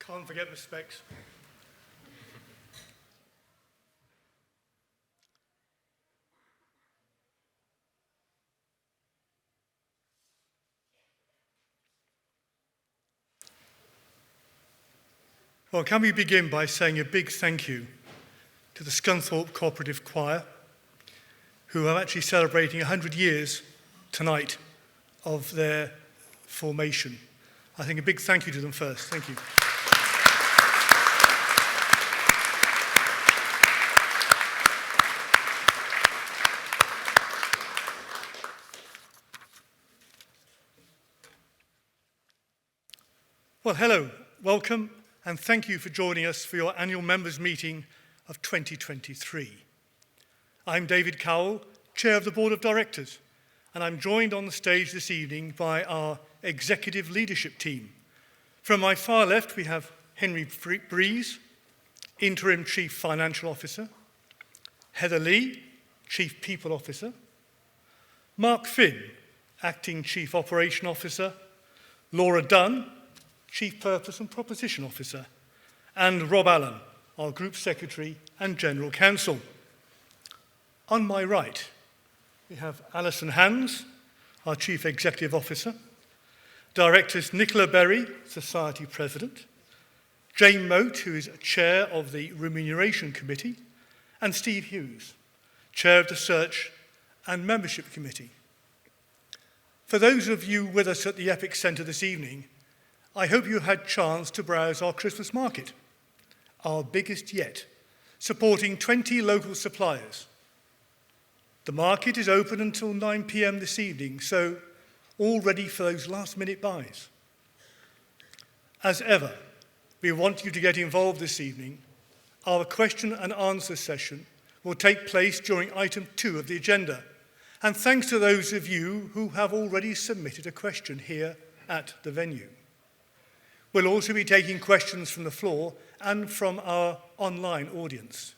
Can't forget the specs. Well, can we begin by saying a big thank you to the Scunthorpe Cooperative Choir, who are actually celebrating 100 years tonight of their formation. I think a big thank you to them first. Thank you. Well, hello, welcome, and thank you for joining us for your annual members' meeting of 2023. I'm David Cowell, Chair of the Board of Directors, and I'm joined on the stage this evening by our executive leadership team. From my far left, we have Henry Breeze, Interim Chief Financial Officer, Heather Lee, Chief People Officer, Mark Finn, Acting Chief Operation Officer, Laura Dunn, Chief Purpose and Proposition Officer, and Rob Allen, our Group Secretary and General Counsel. On my right, we have Alison Hands, our Chief Executive Officer, Directors Nicola Berry, Society President, Jane Moat, who is Chair of the Remuneration Committee, and Steve Hughes, Chair of the Search and Membership Committee. For those of you with us at the Epic Centre this evening, I hope you had a chance to browse our Christmas market, our biggest yet, supporting 20 local suppliers. The market is open until 9 p.m. this evening, so all ready for those last-minute buys. As ever, we want you to get involved this evening. Our question and answer session will take place during item 2 of the agenda, and thanks to those of you who have already submitted a question here at the venue. We'll also be taking questions from the floor and from our online audience.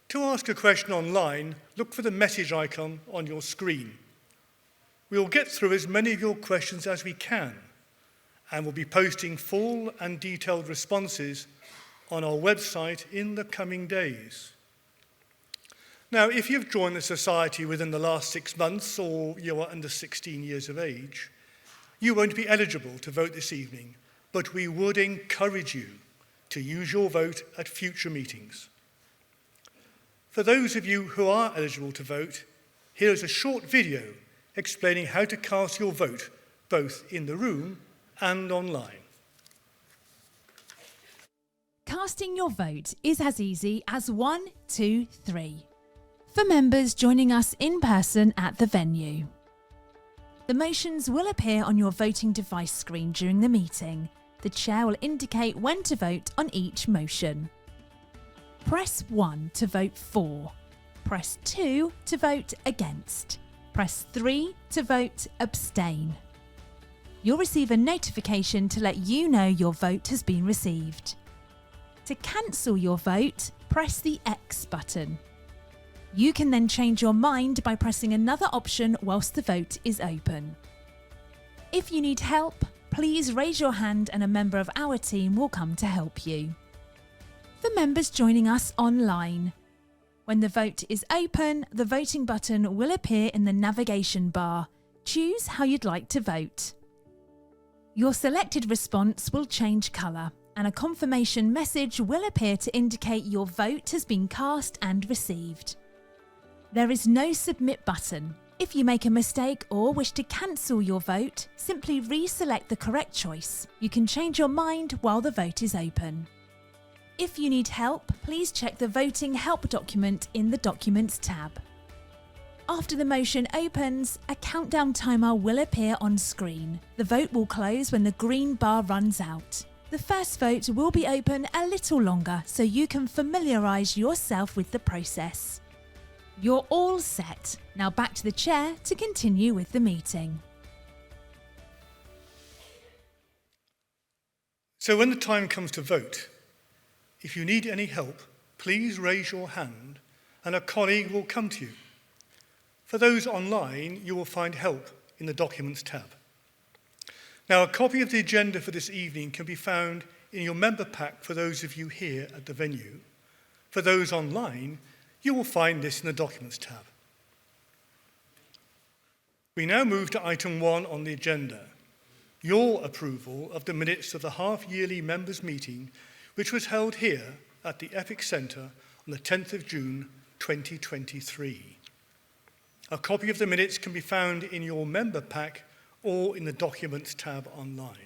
To ask a question online, look for the message icon on your screen. We'll get through as many of your questions as we can, and we'll be posting full and detailed responses on our website in the coming days. Now, if you've joined the Society within the last 6 months or you are under 16 years of age, you won't be eligible to vote this evening, but we would encourage you to use your vote at future meetings. For those of you who are eligible to vote, here is a short video explaining how to cast your vote, both in the room and online. Casting your vote is as easy as 1, 2, 3. For members joining us in person at the venue, the motions will appear on your voting device screen during the meeting. The chair will indicate when to vote on each motion. Press 1 to vote for. Press 2 to vote against. Press 3 to vote abstain. You'll receive a notification to let you know your vote has been received. To cancel your vote, press the X button. You can then change your mind by pressing another option whilst the vote is open. If you need help, please raise your hand and a member of our team will come to help you. For members joining us online, when the vote is open, the voting button will appear in the navigation bar. Choose how you'd like to vote. Your selected response will change colour, and a confirmation message will appear to indicate your vote has been cast and received. There is no submit button. If you make a mistake or wish to cancel your vote, simply reselect the correct choice. You can change your mind while the vote is open. If you need help, please check the voting help document in the Documents tab. After the motion opens, a countdown timer will appear on screen. The vote will close when the green bar runs out. The first vote will be open a little longer so you can familiarise yourself with the process. You're all set. Now back to the chair to continue with the meeting. So when the time comes to vote, if you need any help, please raise your hand and a colleague will come to you. For those online, you will find help in the Documents tab. Now, a copy of the agenda for this evening can be found in your member pack for those of you here at the venue. For those online, you will find this in the Documents tab. We now move to item 1 on the agenda, your approval of the minutes of the half-yearly members' meeting, which was held here at the Epic Centre on the 10th of June 2023. A copy of the minutes can be found in your member pack or in the Documents tab online.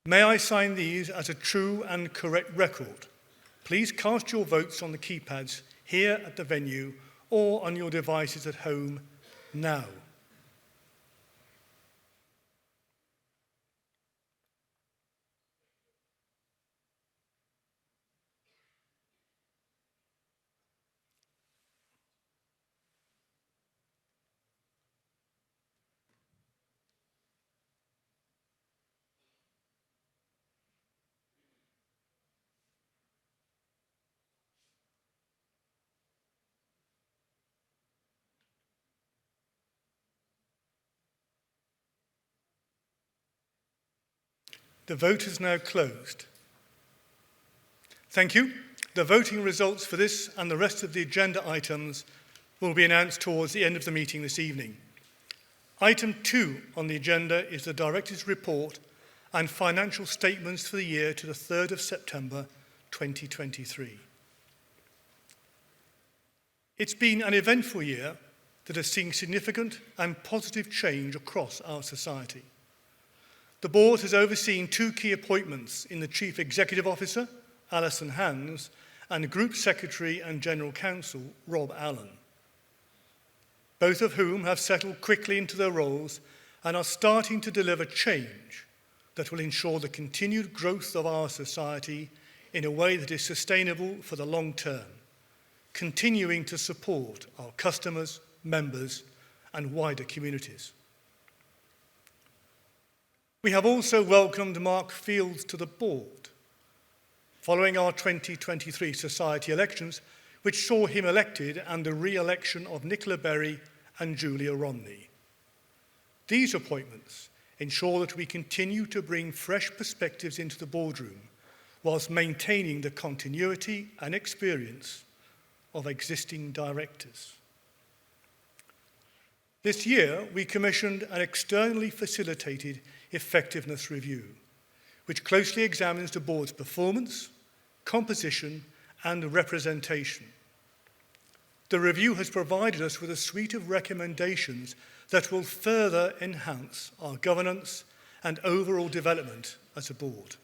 May I sign these as a true and correct record? Please cast your votes on the keypads here at the venue or on your devices at home now. The vote is now closed. Thank you. The voting results for this and the rest of the agenda items will be announced towards the end of the meeting this evening. Item 2 on the agenda is the Director's Report and financial statements for the year to the 3rd of September 2023. It's been an eventful year that has seen significant and positive change across our society. The board has overseen 2 key appointments in the Chief Executive Officer, Alison Hands, and Group Secretary and General Counsel, Rob Allen, both of whom have settled quickly into their roles and are starting to deliver change that will ensure the continued growth of our society in a way that is sustainable for the long term, continuing to support our customers, members, and wider communities. We have also welcomed Mark Fields to the board, following our 2023 society elections, which saw him elected and the re-election of Nicola Berry and Julia Romney. These appointments ensure that we continue to bring fresh perspectives into the boardroom whilst maintaining the continuity and experience of existing directors. This year, we commissioned an externally facilitated effectiveness review, which closely examines the board's performance, composition, and representation. The review has provided us with a suite of recommendations that will further enhance our governance and overall development as a board.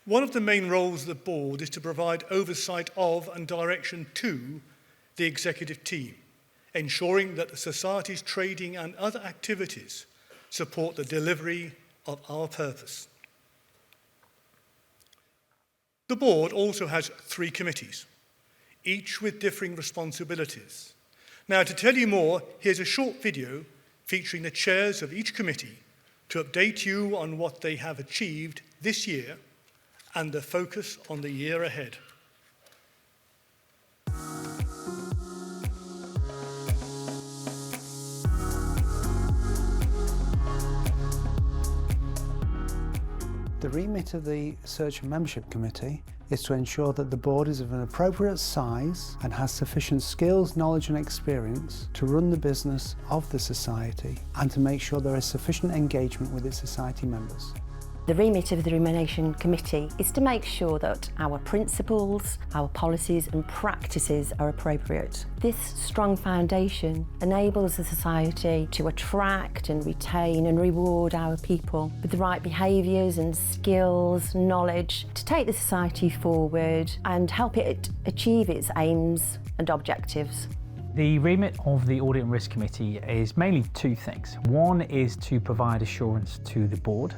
One of the main roles of the board is to provide oversight of and direction to the executive team, ensuring that the Society's trading and other activities support the delivery of our purpose. The board also has 3 committees, each with differing responsibilities. Now, to tell you more, here's a short video featuring the chairs of each committee to update you on what they have achieved this year and the focus on the year ahead. The remit of the Search and Membership Committee is to ensure that the board is of an appropriate size and has sufficient skills, knowledge and experience to run the business of the Society and to make sure there is sufficient engagement with its Society members. The remit of the Remuneration Committee is to make sure that our principles, our policies and practices are appropriate. This strong foundation enables the Society to attract and retain and reward our people with the right behaviours and skills, knowledge to take the Society forward and help it achieve its aims and objectives. The remit of the Audit and Risk Committee is mainly 2 things. One is to provide assurance to the board,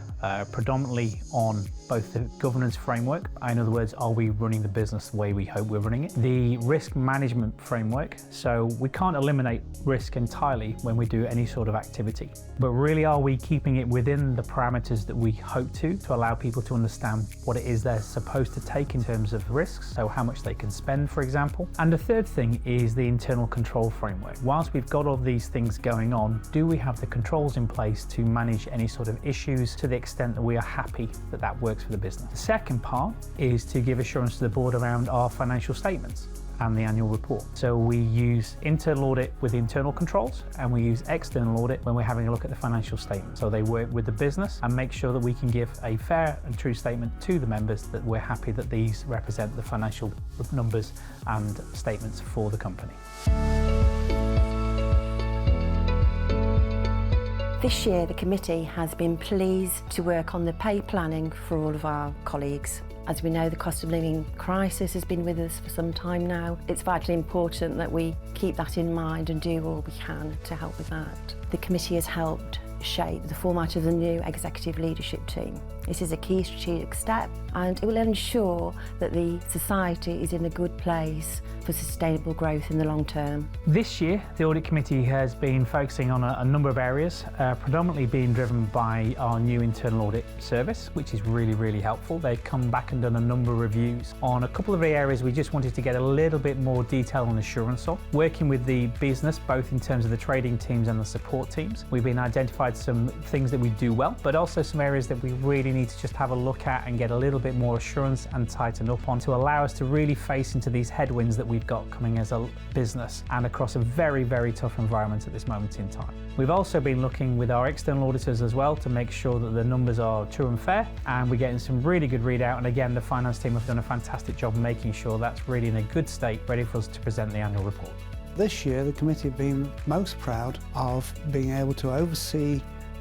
predominantly on both the governance framework, in other words, are we running the business the way we hope we're running it? The risk management framework, so we can't eliminate risk entirely when we do any sort of activity, but really are we keeping it within the parameters that we hope to allow people to understand what it is they're supposed to take in terms of risks, so how much they can spend, for example. And the third thing is the internal control control framework. Whilst we've got all these things going on, do we have the controls in place to manage any sort of issues to the extent that we are happy that that works for the business? The second part is to give assurance to the board around our financial statements and the annual report. So we use internal audit with internal controls, and we use external audit when we're having a look at the financial statement. So they work with the business and make sure that we can give a fair and true statement to the members that we're happy that these represent the financial numbers and statements for the company. This year, the committee has been pleased to work on the pay planning for all of our colleagues. As we know, the cost of living crisis has been with us for some time now. It's vitally important that we keep that in mind and do all we can to help with that. The committee has helped shape the format of the new executive leadership team. This is a key strategic step, and it will ensure that the society is in a good place for sustainable growth in the long term. This year, the Audit Committee has been focusing on a number of areas, predominantly being driven by our new internal audit service, which is really, really helpful. They've come back and done a number of reviews on a couple of the areas we just wanted to get a little bit more detail and assurance on. Working with the business, both in terms of the trading teams and the support teams, we've been identified some things that we do well, but also some areas that we really need to just have a look at and get a little bit more assurance and tighten up on to allow us to really face into these headwinds that we've got coming as a business and across a very, very tough environment at this moment in time. We've also been looking with our external auditors as well to make sure that the numbers are true and fair, and we're getting some really good readout, and again the finance team have done a fantastic job making sure that's really in a good state, ready for us to present the annual report. This year the committee have been most proud of being able to oversee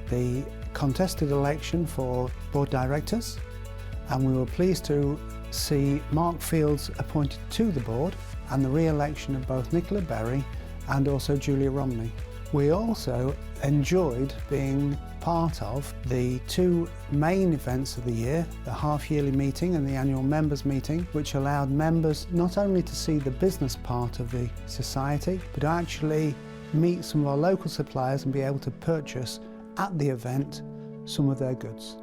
the contested election for board directors, and we were pleased to see Mark Fields appointed to the board and the re-election of both Nicola Berry and also Julia Romney. We also enjoyed being part of the two main events of the year, the half-yearly meeting and the annual members meeting, which allowed members not only to see the business part of the society, but actually meet some of our local suppliers and be able to purchase at the event some of their goods.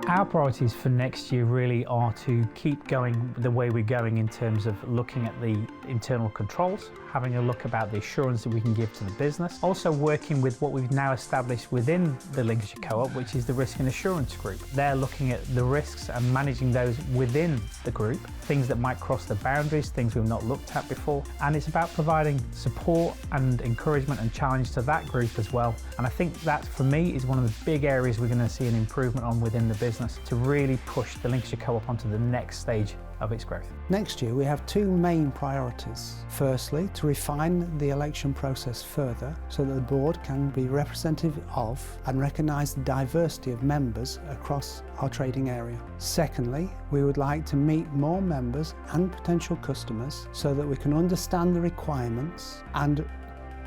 Our priorities for next year really are to keep going the way we're going in terms of looking at the internal controls, having a look about the assurance that we can give to the business, also working with what we've now established within the Lincolnshire Co-op, which is the Risk and Assurance Group. They're looking at the risks and managing those within the group, things that might cross the boundaries, things we've not looked at before, and it's about providing support and encouragement and challenge to that group as well. And I think that, for me, is one of the big areas we're going to see an improvement on within the business to really push the Lincolnshire Co-op onto the next stage of its growth. Next year we have two main priorities. Firstly, to refine the election process further so that the board can be representative of and recognise the diversity of members across our trading area. Secondly, we would like to meet more members and potential customers so that we can understand the requirements and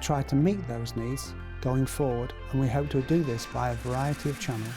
try to meet those needs going forward, and we hope to do this by a variety of channels.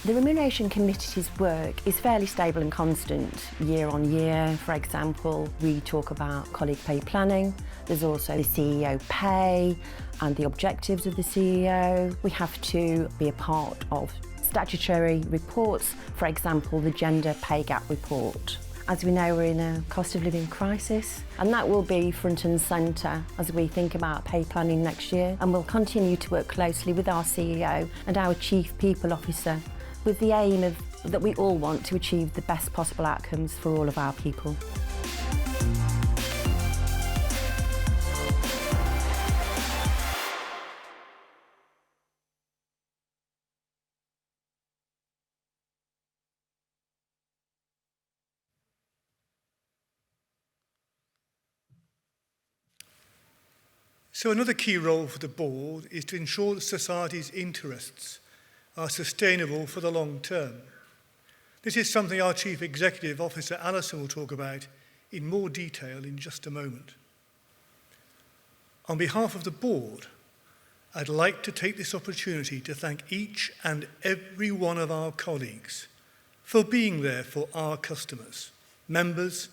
The Remuneration Committee's work is fairly stable and constant year on year. For example, we talk about colleague pay planning. There's also the CEO pay and the objectives of the CEO. We have to be a part of statutory reports, for example, the gender pay gap report. As we know, we're in a cost of living crisis, and that will be front and centre as we think about pay planning next year, and we'll continue to work closely with our CEO and our Chief People Officer with the aim of that we all want to achieve the best possible outcomes for all of our people. So another key role for the board is to ensure that society's interests are sustainable for the long term. This is something our Chief Executive Officer Alison will talk about in more detail in just a moment. On behalf of the board, I'd like to take this opportunity to thank each and every one of our colleagues for being there for our customers, members,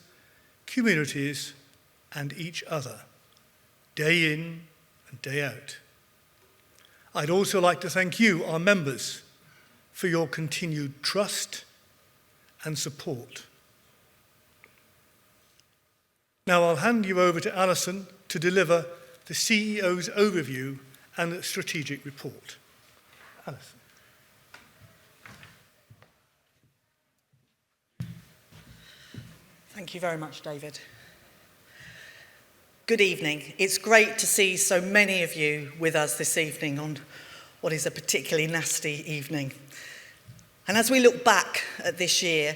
communities, and each other, day in and day out. I'd also like to thank you, our members, for your continued trust and support. Now I'll hand you over to Alison to deliver the CEO's overview and the strategic report. Alison. Thank you very much, David. Good evening. It's great to see so many of you with us this evening on what is a particularly nasty evening. And as we look back at this year,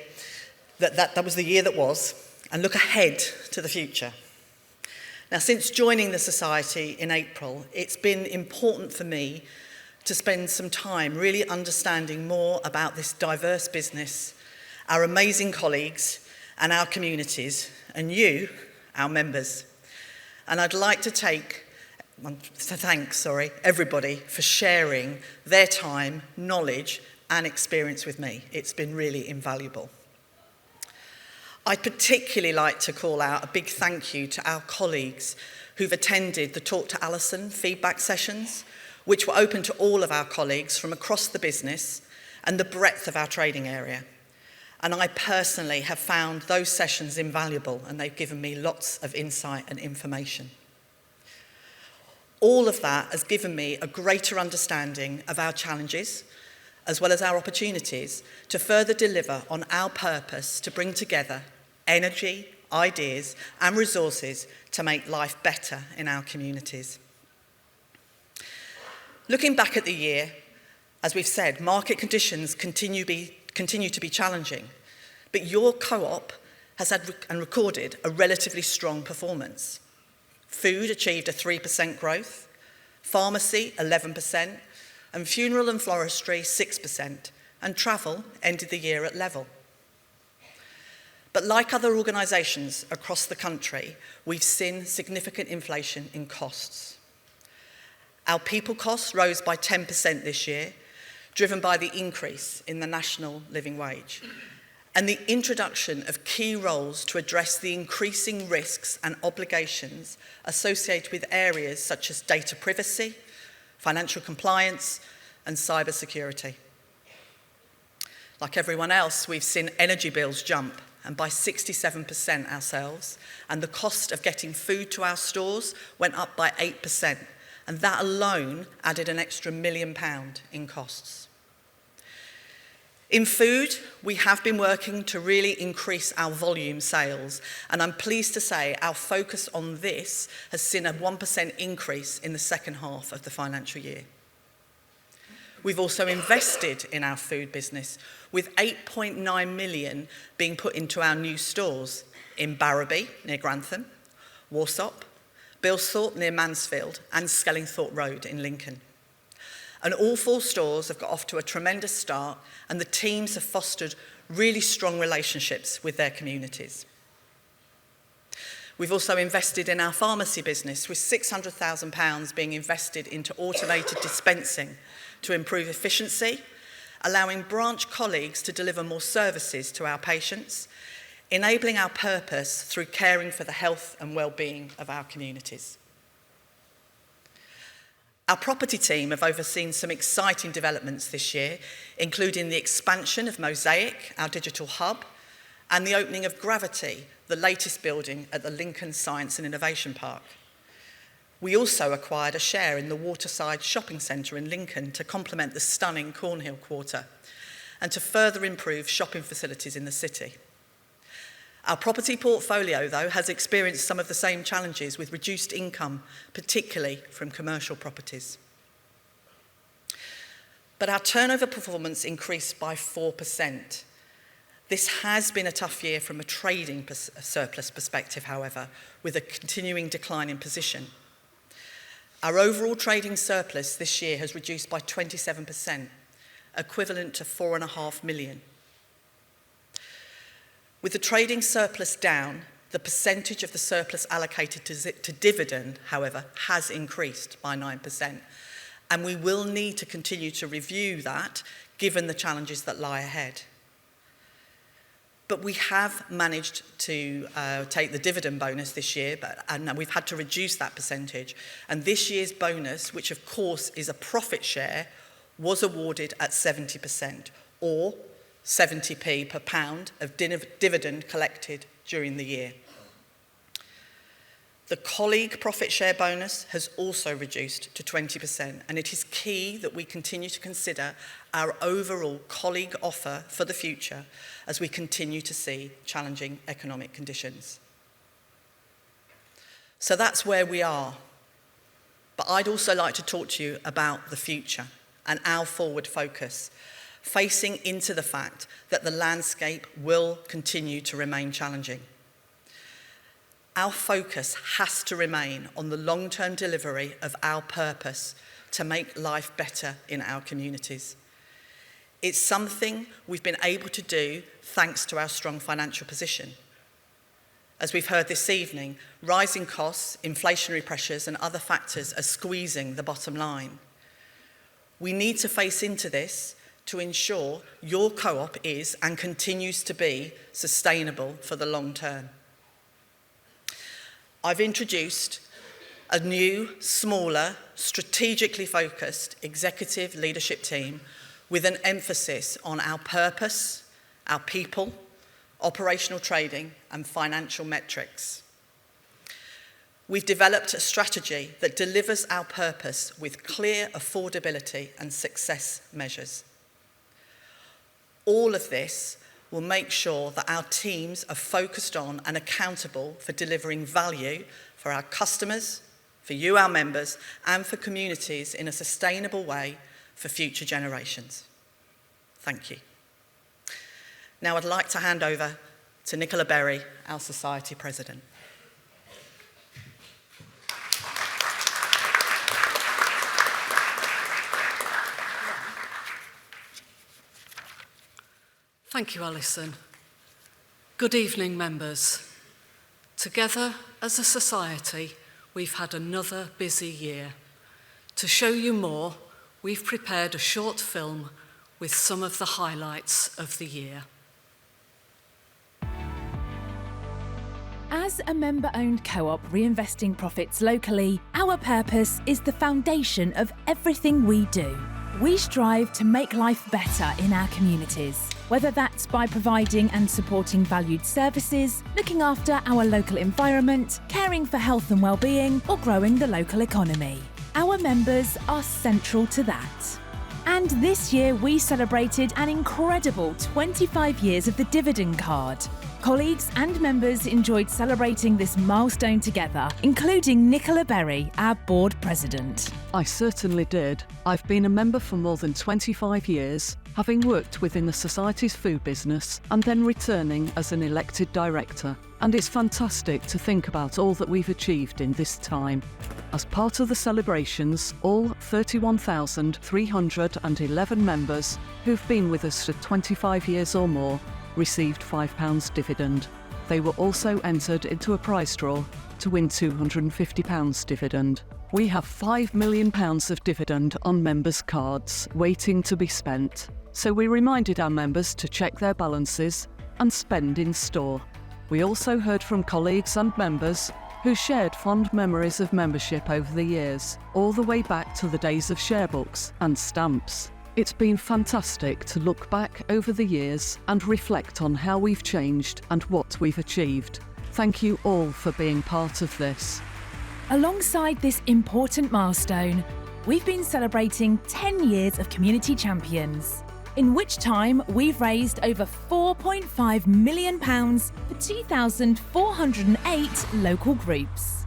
that was the year that was, and look ahead to the future. Now, since joining the Society in April, it's been important for me to spend some time really understanding more about this diverse business, our amazing colleagues, and our communities, and you, our members. And I'd like to thank everybody for sharing their time, knowledge, and experience with me. It's been really invaluable. I'd particularly like to call out a big thank you to our colleagues who've attended the Talk to Alison feedback sessions, which were open to all of our colleagues from across the business and the breadth of our trading area. And I personally have found those sessions invaluable, and they've given me lots of insight and information. All of that has given me a greater understanding of our challenges, as well as our opportunities to further deliver on our purpose to bring together energy, ideas, and resources to make life better in our communities. Looking back at the year, as we've said, market conditions continue to be challenging, but your co-op has had and recorded a relatively strong performance. Food achieved a 3% growth, pharmacy 11%, and funeral and floristry 6%, and travel ended the year at level. But like other organisations across the country, we've seen significant inflation in costs. Our people costs rose by 10% this year, driven by the increase in the national living wage, and the introduction of key roles to address the increasing risks and obligations associated with areas such as data privacy, financial compliance, and cyber security. Like everyone else, we've seen energy bills jump, and by 67% ourselves, and the cost of getting food to our stores went up by 8%, and that alone added an extra £1 million in costs. In food, we have been working to really increase our volume sales, and I'm pleased to say our focus on this has seen a 1% increase in the second half of the financial year. We've also invested in our food business, with £8.9 million being put into our new stores in Barrowby, near Grantham, Warsop, Bilsthorpe, near Mansfield, and Skellingthorpe Road in Lincoln. And all 4 stores have got off to a tremendous start, and the teams have fostered really strong relationships with their communities. We've also invested in our pharmacy business, with £600,000 being invested into automated dispensing to improve efficiency, allowing branch colleagues to deliver more services to our patients, enabling our purpose through caring for the health and well-being of our communities. Our property team have overseen some exciting developments this year, including the expansion of Mosaic, our digital hub, and the opening of Gravity, the latest building at the Lincoln Science and Innovation Park. We also acquired a share in the Waterside Shopping Centre in Lincoln to complement the stunning Cornhill Quarter and to further improve shopping facilities in the city. Our property portfolio, though, has experienced some of the same challenges with reduced income, particularly from commercial properties. But our turnover performance increased by 4%. This has been a tough year from a trading surplus perspective, however, with a continuing decline in position. Our overall trading surplus this year has reduced by 27%, equivalent to £4.5 million. With the trading surplus down, the percentage of the surplus allocated to dividend, however, has increased by 9%, and we will need to continue to review that given the challenges that lie ahead. But we have managed to take the dividend bonus this year, and we've had to reduce that percentage. And this year's bonus, which of course is a profit share, was awarded at 70%, or 70p per pound of dividend collected during the year. The colleague profit share bonus has also reduced to 20%, and it is key that we continue to consider our overall colleague offer for the future as we continue to see challenging economic conditions. So that's where we are. But I'd also like to talk to you about the future and our forward focus, facing into the fact that the landscape will continue to remain challenging. Our focus has to remain on the long-term delivery of our purpose to make life better in our communities. It's something we've been able to do thanks to our strong financial position. As we've heard this evening, rising costs, inflationary pressures and other factors are squeezing the bottom line. We need to face into this to ensure your co-op is and continues to be sustainable for the long term. I've introduced a new, smaller, strategically focused executive leadership team with an emphasis on our purpose, our people, operational trading and financial metrics. We've developed a strategy that delivers our purpose with clear affordability and success measures. All of this will make sure that our teams are focused on and accountable for delivering value for our customers, for you, our members, and for communities in a sustainable way for future generations. Thank you. Now I'd like to hand over to Nicola Berry, our Society President. Thank you, Alison. Good evening, members. Together as a society, we've had another busy year. To show you more, we've prepared a short film with some of the highlights of the year. As a member-owned co-op reinvesting profits locally, our purpose is the foundation of everything we do. We strive to make life better in our communities, whether that's by providing and supporting valued services, looking after our local environment, caring for health and well-being, or growing the local economy. Our members are central to that. And this year we celebrated an incredible 25 years of the dividend card. Colleagues and members enjoyed celebrating this milestone together, including Nicola Berry, our board president. I certainly did. I've been a member for more than 25 years, having worked within the Society's food business and then returning as an elected director. And it's fantastic to think about all that we've achieved in this time. As part of the celebrations, all 31,311 members who've been with us for 25 years or more received £5 dividend. They were also entered into a prize draw to win £250 dividend. We have £5 million of dividend on members' cards waiting to be spent. So we reminded our members to check their balances and spend in store. We also heard from colleagues and members who shared fond memories of membership over the years, all the way back to the days of share books and stamps. It's been fantastic to look back over the years and reflect on how we've changed and what we've achieved. Thank you all for being part of this. Alongside this important milestone, we've been celebrating 10 years of Community Champions, in which time we've raised over £4.5 million for 2,408 local groups.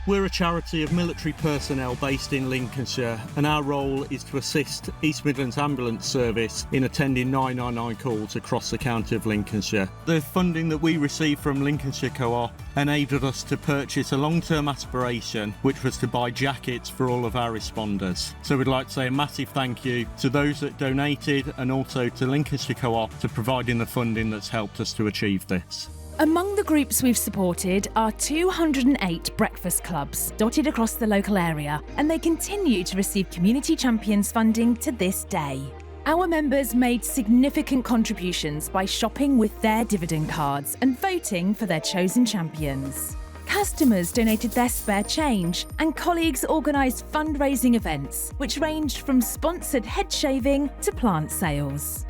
We're a charity of military personnel based in Lincolnshire, and our role is to assist East Midlands Ambulance Service in attending 999 calls across the county of Lincolnshire. The funding that we received from Lincolnshire Co-op enabled us to purchase a long-term aspiration, which was to buy jackets for all of our responders. So we'd like to say a massive thank you to those that donated and also to Lincolnshire Co-op for providing the funding that's helped us to achieve this. Among the groups we've supported are 208 breakfast clubs dotted across the local area, and they continue to receive Community Champions funding to this day. Our members made significant contributions by shopping with their dividend cards and voting for their chosen champions. Customers donated their spare change, and colleagues organised fundraising events, which ranged from sponsored head shaving to plant sales.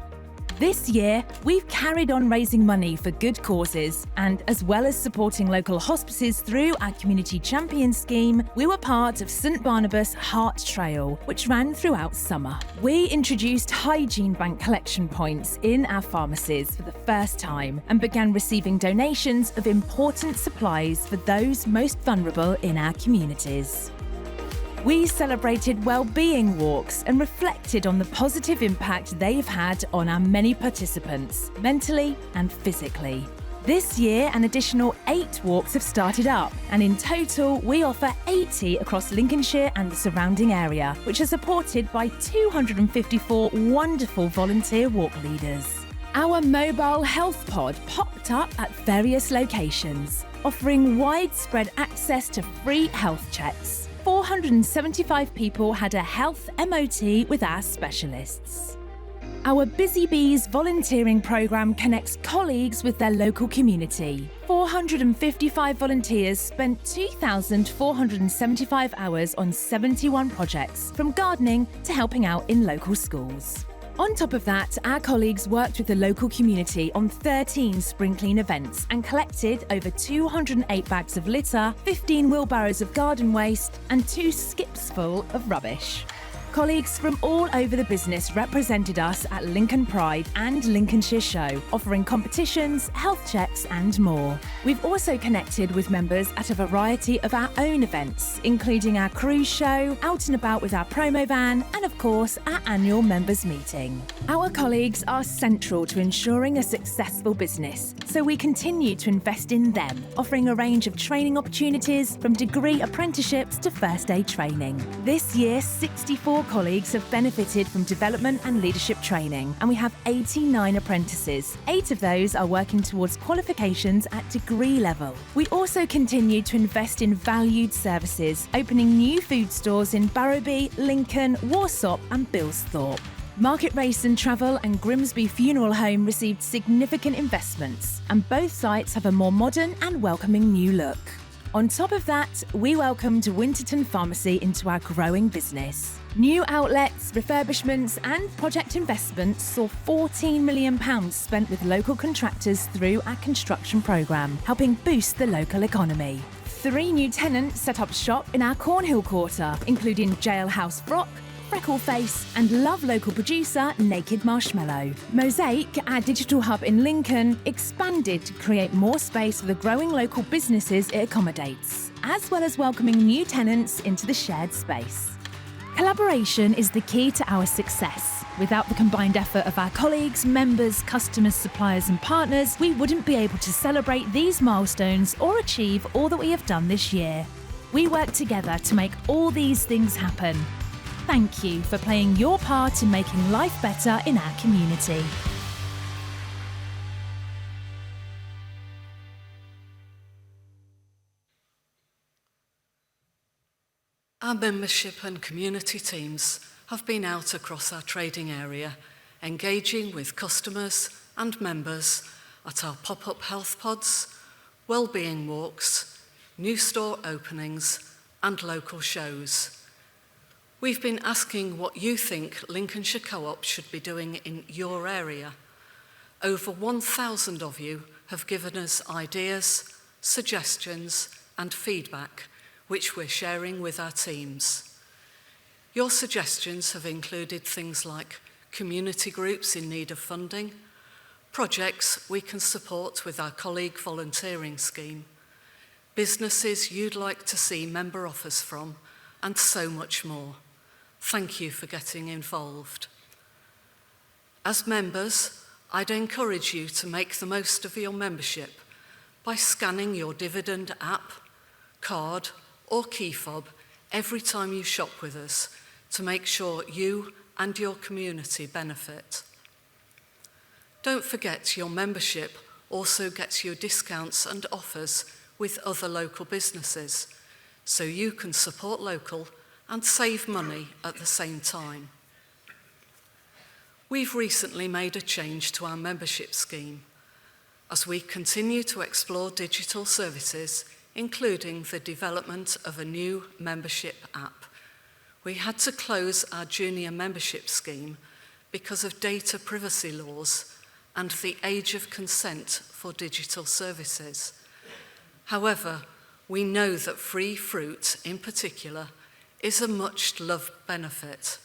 This year, we've carried on raising money for good causes, and as well as supporting local hospices through our Community Champion scheme, we were part of St Barnabas Heart Trail, which ran throughout summer. We introduced hygiene bank collection points in our pharmacies for the first time and began receiving donations of important supplies for those most vulnerable in our communities. We celebrated well-being walks and reflected on the positive impact they've had on our many participants, mentally and physically. This year, an additional 8 walks have started up, and in total, we offer 80 across Lincolnshire and the surrounding area, which are supported by 254 wonderful volunteer walk leaders. Our mobile health pod popped up at various locations, offering widespread access to free health checks. 475 people had a health MOT with our specialists. Our Busy Bees volunteering programme connects colleagues with their local community. 455 volunteers spent 2,475 hours on 71 projects, from gardening to helping out in local schools. On top of that, our colleagues worked with the local community on 13 spring clean events and collected over 208 bags of litter, 15 wheelbarrows of garden waste and 2 skips full of rubbish. Colleagues from all over the business represented us at Lincoln Pride and Lincolnshire Show, offering competitions, health checks and more. We've also connected with members at a variety of our own events, including our cruise show, out and about with our promo van, and of course, our annual members meeting. Our colleagues are central to ensuring a successful business, so we continue to invest in them, offering a range of training opportunities from degree apprenticeships to first aid training. This year, 64 colleagues have benefited from development and leadership training, and we have 89 apprentices. 8 of those are working towards qualifications at degree level. We also continue to invest in valued services, opening new food stores in Barrowby, Lincoln, Warsop and Bilsthorpe. Market Race and Travel and Grimsby Funeral Home received significant investments, and both sites have a more modern and welcoming new look. On top of that, we welcomed Winterton Pharmacy into our growing business. New outlets, refurbishments and project investments saw £14 million spent with local contractors through our construction programme, helping boost the local economy. 3 new tenants set up shop in our Cornhill quarter, including Jailhouse Frock, Freckleface and love local producer Naked Marshmallow. Mosaic, our digital hub in Lincoln, expanded to create more space for the growing local businesses it accommodates, as well as welcoming new tenants into the shared space. Collaboration is the key to our success. Without the combined effort of our colleagues, members, customers, suppliers and partners, we wouldn't be able to celebrate these milestones or achieve all that we have done this year. We work together to make all these things happen. Thank you for playing your part in making life better in our community. Our membership and community teams have been out across our trading area, engaging with customers and members at our pop-up health pods, wellbeing walks, new store openings and local shows. We've been asking what you think Lincolnshire Co-op should be doing in your area. Over 1,000 of you have given us ideas, suggestions and feedback, which we're sharing with our teams. Your suggestions have included things like community groups in need of funding, projects we can support with our colleague volunteering scheme, businesses you'd like to see member offers from, and so much more. Thank you for getting involved. As members, I'd encourage you to make the most of your membership by scanning your Dividend app, card, or key fob every time you shop with us to make sure you and your community benefit. Don't forget your membership also gets you discounts and offers with other local businesses, so you can support local and save money at the same time. We've recently made a change to our membership scheme. As we continue to explore digital services, including the development of a new membership app, we had to close our junior membership scheme because of data privacy laws and the age of consent for digital services. However, we know that free fruit in particular is a much loved benefit,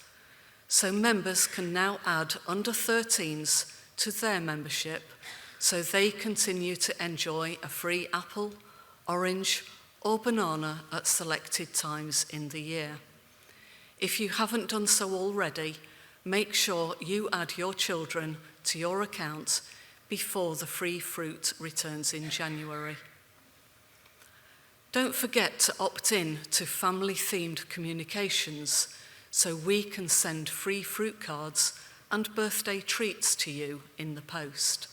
so members can now add under 13s to their membership so they continue to enjoy a free apple, orange or banana at selected times in the year. If you haven't done so already, make sure you add your children to your account before the free fruit returns in January. Don't forget to opt in to family-themed communications so we can send free fruit cards and birthday treats to you in the post.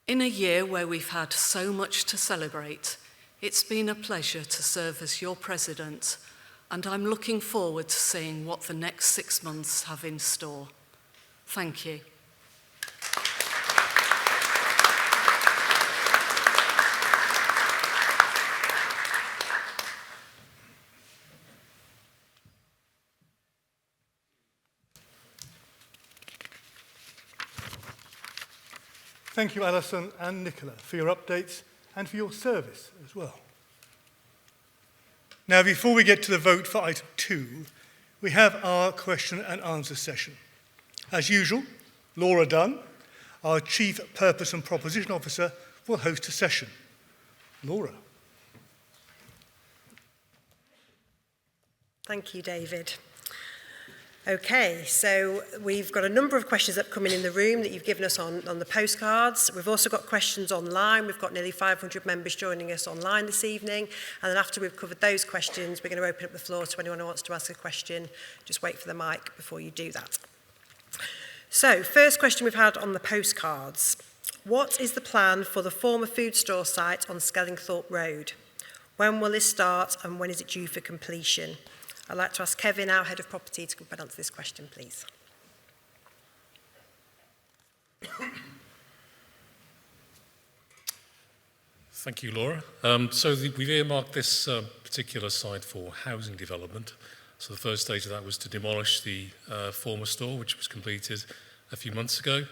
In a year where we've had so much to celebrate, it's been a pleasure to serve as your president, and I'm looking forward to seeing what the next 6 months have in store. Thank you. Thank you, Alison and Nicola, for your updates and for your service as well. Now, before we get to the vote for item 2, we have our question and answer session. As usual, Laura Dunn, our Chief Purpose and Proposition Officer, will host a session. Laura. Thank you, David. Okay, so we've got a number of questions that come in the room that you've given us on the postcards. We've also got questions online. We've got nearly 500 members joining us online this evening. And then after we've covered those questions, we're going to open up the floor to anyone who wants to ask a question. Just wait for the mic before you do that. So, first question we've had on the postcards. What is the plan for the former food store site on Skellingthorpe Road? When will this start and when is it due for completion? I'd like to ask Kevin, our Head of Property, to come and answer this question, please. Thank you, Laura. We've earmarked this particular site for housing development. So the first stage of that was to demolish the former store, which was completed a few months ago.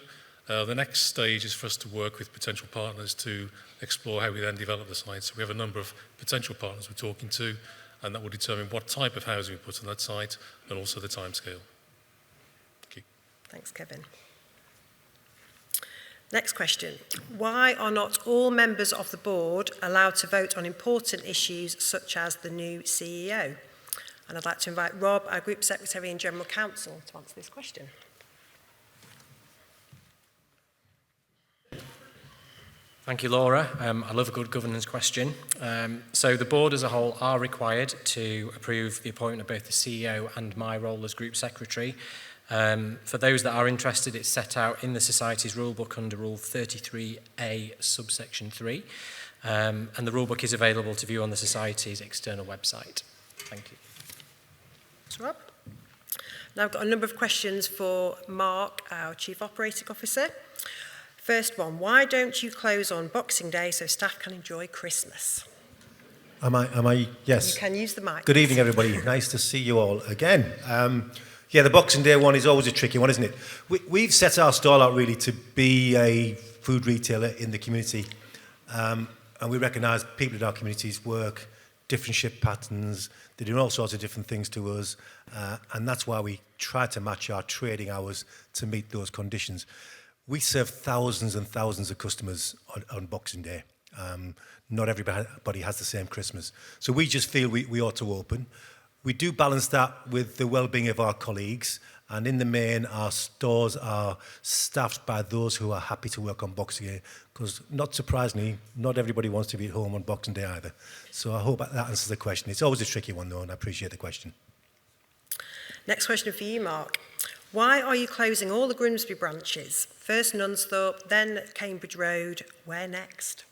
The next stage is for us to work with potential partners to explore how we then develop the site. So we have a number of potential partners we're talking to, and that will determine what type of housing we put on that site and also the timescale. Thank you. Thanks, Kevin. Next question. Why are not all members of the board allowed to vote on important issues such as the new CEO? And I'd like to invite Rob, our Group Secretary and General Counsel, to answer this question. Thank you, Laura. I love a good governance question. So the board as a whole are required to approve the appointment of both the CEO and my role as Group Secretary. For those that are interested, it's set out in the Society's rulebook under Rule 33A, subsection 3. And the rulebook is available to view on the Society's external website. Thank you. Thanks, Rob. Now I've got a number of questions for Mark, our Chief Operating Officer. First one, why don't you close on Boxing Day so staff can enjoy Christmas? Am I? Yes. You can use the mic. Good evening, everybody. Nice to see you all again. The Boxing Day one is always a tricky one, isn't it? We've set our stall out really to be a food retailer in the community. And we recognise people in our communities work different shift patterns. They're doing all sorts of different things to us. And that's why we try to match our trading hours to meet those conditions. We serve thousands and thousands of customers on Boxing Day. Not everybody has the same Christmas. So we just feel we ought to open. We do balance that with the well-being of our colleagues. And in the main, our stores are staffed by those who are happy to work on Boxing Day. Because not surprisingly, not everybody wants to be at home on Boxing Day either. So I hope that answers the question. It's always a tricky one though, and I appreciate the question. Next question for you, Mark. Why are you closing all the Grimsby branches? First Nunsthorpe, then Cambridge Road. Where next?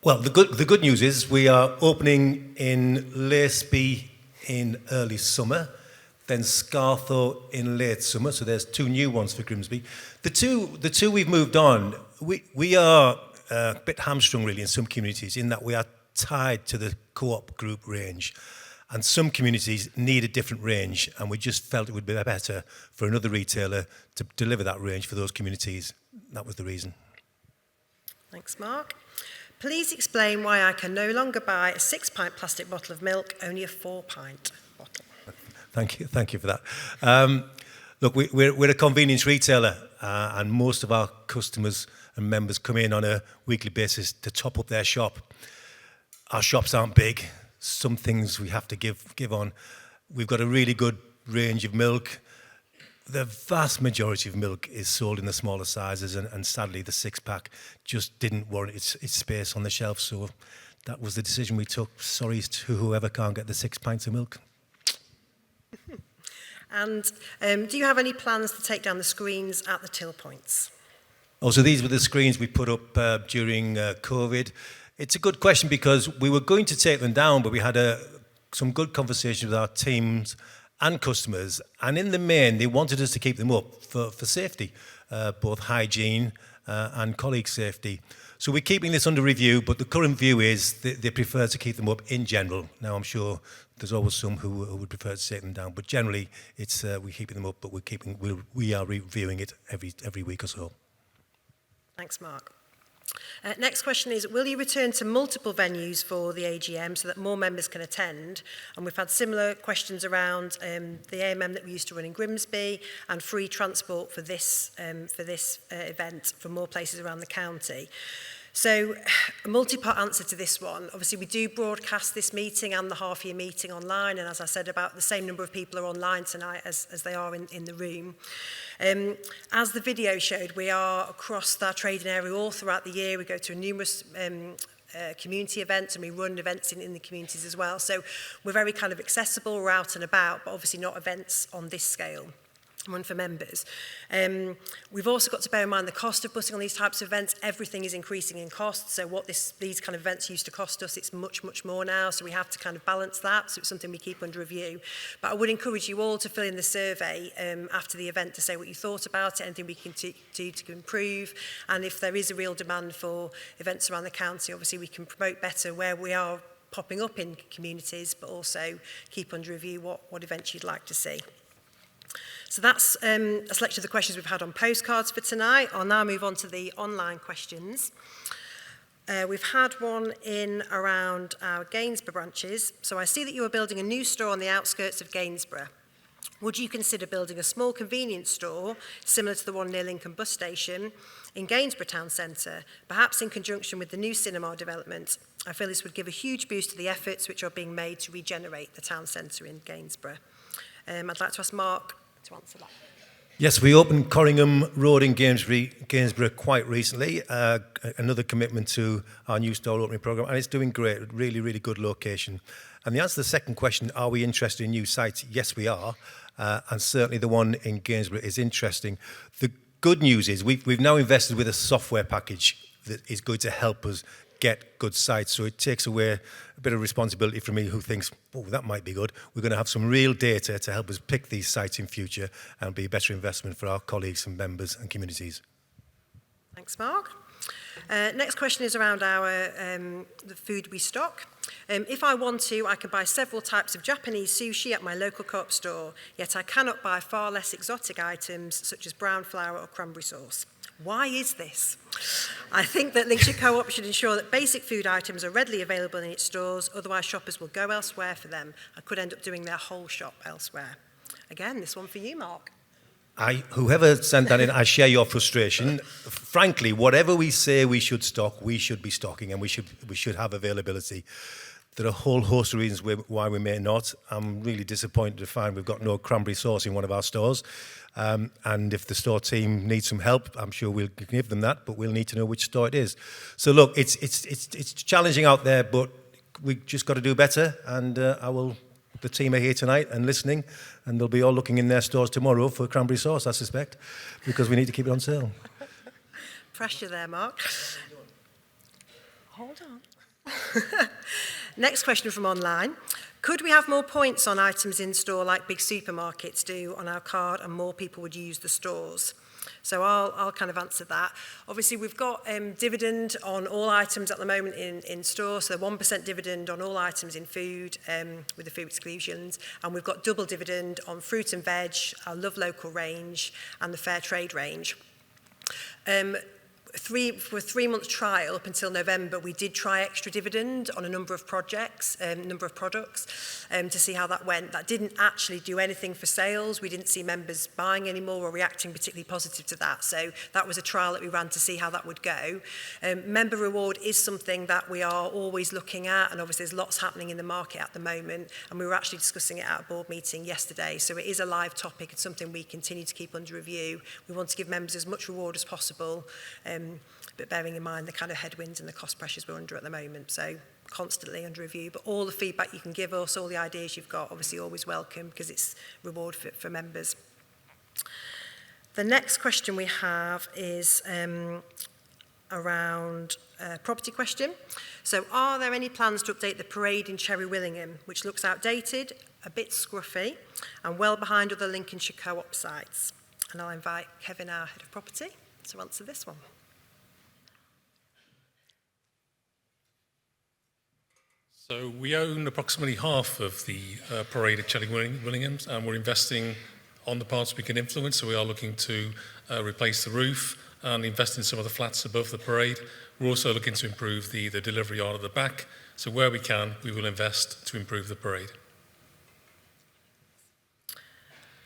Well, the good news is we are opening in Laceby in early summer, then Scartho in late summer. So there's 2 new ones for Grimsby. The two we've moved on. We are a bit hamstrung really in some communities in that we are tied to the Co-op group range. And some communities need a different range, and we just felt it would be better for another retailer to deliver that range for those communities. That was the reason. Thanks, Mark. Please explain why I can no longer buy a 6-pint plastic bottle of milk, only a 4-pint bottle. Thank you for that. Look, we're a convenience retailer, and most of our customers and members come in on a weekly basis to top up their shop. Our shops aren't big. Some things we have to give on. We've got a really good range of milk. The vast majority of milk is sold in the smaller sizes, and sadly the 6-pack just didn't warrant its space on the shelf. So that was the decision we took. Sorry to whoever can't get the 6 pints of milk. And do you have any plans to take down the screens at the till points? Also, these were the screens we put up during COVID. It's a good question because we were going to take them down, but we had some good conversations with our teams and customers, and in the main, they wanted us to keep them up for safety, both hygiene and colleague safety. So we're keeping this under review, but the current view is they prefer to keep them up in general. Now, I'm sure there's always some who would prefer to take them down, but generally, it's we're keeping them up, but we are reviewing it every week or so. Thanks, Mark. Next question is, will you return to multiple venues for the AGM so that more members can attend? And we've had similar questions around the AMM that we used to run in Grimsby and free transport for this event for more places around the county. So a multi-part answer to this one. Obviously, we do broadcast this meeting and the half-year meeting online, and as I said, about the same number of people are online tonight as they are in the room. As the video showed, we are across our trading area all throughout the year. We go to numerous community events, and we run events in the communities as well. So we're very kind of accessible, we're out and about, but obviously not events on this scale. One for members. We've also got to bear in mind the cost of putting on these types of events. Everything is increasing in cost. So what these kind of events used to cost us, it's much, much more now. So we have to kind of balance that. So it's something we keep under review. But I would encourage you all to fill in the survey after the event to say what you thought about it, anything we can do to improve. And if there is a real demand for events around the county, obviously we can promote better where we are popping up in communities, but also keep under review what events you'd like to see. So that's a selection of the questions we've had on postcards for tonight. I'll now move on to the online questions. We've had one in around our Gainsborough branches. So I see that you are building a new store on the outskirts of Gainsborough. Would you consider building a small convenience store, similar to the one near Lincoln bus station, in Gainsborough town centre, perhaps in conjunction with the new cinema development? I feel this would give a huge boost to the efforts which are being made to regenerate the town centre in Gainsborough. I'd like to ask Mark to answer that. Yes, we opened Corringham Road in Gainsborough quite recently. Another commitment to our new store opening programme, and it's doing great. Really, really good location. And the answer to the second question, are we interested in new sites? Yes, we are. And certainly the one in Gainsborough is interesting. The good news is we've now invested with a software package that is going to help us get good sites. So it takes away a bit of responsibility from me who thinks, oh, that might be good. We're going to have some real data to help us pick these sites in future and be a better investment for our colleagues and members and communities. Thanks, Mark. Next question is around the food we stock. If I want to, I can buy several types of Japanese sushi at my local co-op store, yet I cannot buy far less exotic items such as brown flour or cranberry sauce. Why is this? I think that Lincolnshire Co-op should ensure that basic food items are readily available in its stores, otherwise shoppers will go elsewhere for them and could end up doing their whole shop elsewhere. Again, this one for you, Mark. Whoever sent that in, I share your frustration. Frankly, whatever we say we should stock, we should be stocking, and we should have availability. There are a whole host of reasons why we may not. I'm really disappointed to find we've got no cranberry sauce in one of our stores. And if the store team needs some help, I'm sure we'll give them that, but we'll need to know which store it is. So look, it's challenging out there, but we just got to do better. And the team are here tonight and listening, and they'll be all looking in their stores tomorrow for cranberry sauce, I suspect, because we need to keep it on sale. Pressure there, Mark. Hold on. Next question from online. Could we have more points on items in store like big supermarkets do on our card and more people would use the stores? So I'll kind of answer that. Obviously, we've got dividend on all items at the moment in store, so 1% dividend on all items in food with the food exclusions, and we've got double dividend on fruit and veg, our Love Local range, and the Fair Trade range. For a 3 month trial up until November, we did try extra dividend on a number of projects, number of products, to see how that went. That didn't actually do anything for sales. We didn't see members buying anymore or reacting particularly positive to that. So that was a trial that we ran to see how that would go. Member reward is something that we are always looking at, and obviously there's lots happening in the market at the moment, and we were actually discussing it at a board meeting yesterday. So it is a live topic and something we continue to keep under review. We want to give members as much reward as possible, but bearing in mind the kind of headwinds and the cost pressures we're under at the moment. So constantly under review, but all the feedback you can give us, all the ideas you've got, obviously always welcome, because it's reward for members. The next question we have is around a property question. So are there any plans to update the parade in Cherry Willingham, which looks outdated, a bit scruffy, and well behind other Lincolnshire co-op sites? And I'll invite Kevin, our head of property, to answer this one. So we own approximately half of the parade at Cherry Willingham, and we're investing on the parts we can influence. So we are looking to replace the roof and invest in some of the flats above the parade. We're also looking to improve the delivery yard at the back. So where we can, we will invest to improve the parade.